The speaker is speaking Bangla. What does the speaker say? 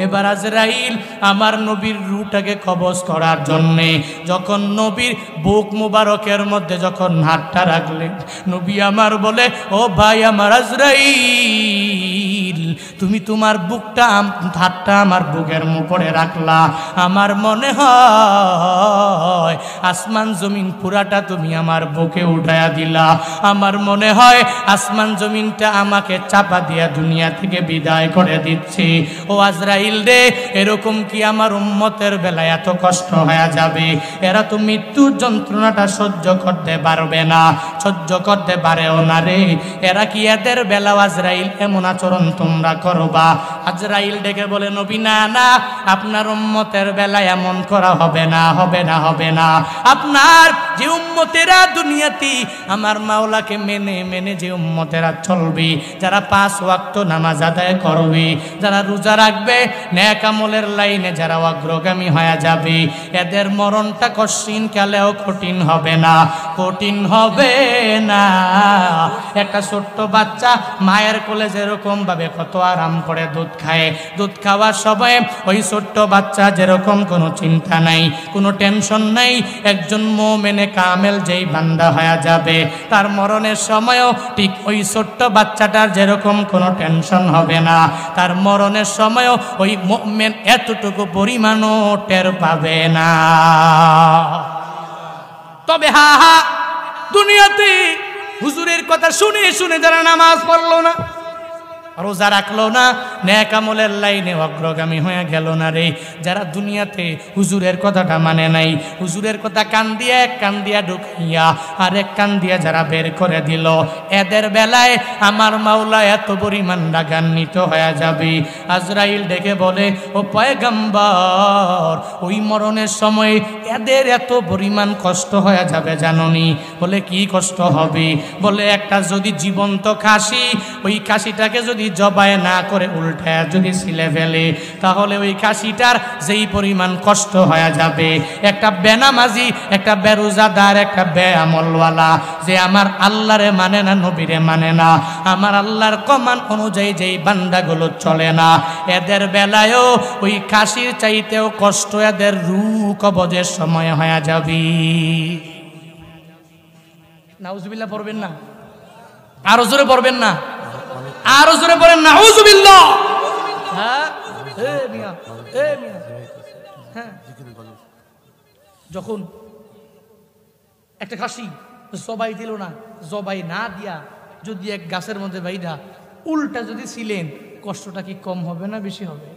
এবার আজরাইল আমার নবীর রূহটাকে কবজ করার জন্যে যখন নবীর বুক মুবারকের মধ্যে যখন হাতটা রাখলেন, নবী আমার বলে, ও ভাই আমার আজরাইল, তুমি তোমার বুকটা হাতটা আমার বুকের উপরে রাখলা, আমার মনে হয় আসমান জমিন পুরাটা তুমি আমার বুকে উঠায়া দিলা, আমার মনে হয় আসমান জমিনটা আমাকে চাপা দিয়া দুনিয়া থেকে বিদায় করে দিচ্ছি। ও আজরাইল রে, এরকম কি আমার উম্মতের বেলায় এত কষ্ট হয়ে যাবে? এরা তো মৃত্যুর যন্ত্রণাটা সহ্য করতে পারবে না, সহ্য করতে পারেও না রে। এরা কি এদের বেলা আজরাইল এমন আচরণ তোমরা করবা? আজরাইল ডেকে বলে, নবী না না, আপনার উম্মতের বেলায় এমন করা হবে না, হবে না, হবে না। আপনার যে উম্মতেরা দুনিয়াতে আমার মাওলাকে মেনে মেনে যে উম্মতেরা চলবে, যারা 5 ওয়াক্ত নামাজ আদায় করবে, যারা রোজা রাখবে, নেক আমলের লাইনে যারা অগ্রগামী হয়ে যাবে, এদের মরণটা কঠিন কালেও কঠিন হবে না, কঠিন হবে না। একটা ছোট্ট বাচ্চা মায়ের কোলে যেরকম ভাবে কত আরাম করে দুধ খায়, দুধ খাওয়ার সময় ওই ছোট্ট বাচ্চা যেরকম কোনো চিন্তা নাই, কোনো টেনশন নাই, একজন মুমিনে কামেল যেই বান্দা হয়ে যাবে, তার মরণের সময়ও ঠিক ওই ছোট্ট বাচ্চাটার যেরকম কোনো টেনশন হবে না, তার মরণের সময়ও ওই মুমিন এতটুকু পরিমাণও টের পাবে না। তবে হা হা, দুনিয়াতে হুজুরের কথা শুনে শুনে যারা নামাজ পড়লো না, রোজা রাখলো না, নেক আমলের লাইনে অগ্রগামী হয়ে গেল না রে, যারা দুনিয়াতে হুজুরের কথাটা মানে নাই, হুজুরের কথা কান দিয়ে এক কান দিয়া ঢুকাইয়া আর এক কান দিয়া যারা বের করে দিল, এদের বেলায় আমার মাওলা এত পরিমাণ রাগান্বিত হয়ে যাবে। আজরাইল ডেকে বলে, ও পয়গম্বর, ওই মরণের সময় এদের এত পরিমাণ কষ্ট হয়ে যাবে জাননি? বলে কি কষ্ট হবে? বলে একটা যদি জীবন্ত খাসি, ওই খাসিটাকে যদি জবাই না করে উল্টায় যদি ছিলে ফেলে, তাহলে ওই খাসিটার যেই পরিমাণ কষ্ট হয়ে যাবে, একটা বেনামাজি, একটা বেরোজাদার, একটা বেআমলওয়ালা যে আমার আল্লাহরে মানে না, নবীরে মানে না, আমার আল্লাহর কমান অনুযায়ী যেই বান্দাগুলো চলে না, এদের বেলায়ও ওই খাসির চাইতেও কষ্ট এদের রূহ কবজের সময় হয়ে যাবে। নাউজুবিল্লাহ পড়বেন না? আরো জোরে পড়বেন না? আরো জোরে পড়েন না, নাউজুবিল্লাহ। হ্যাঁ, যখন একটা খাসি জবাই দিল না, জবাই না দিয়া যদি এক গাছের মধ্যে বাইধা উল্টা যদি ছিলেন, কষ্টটা কি কম হবে না বেশি হবে?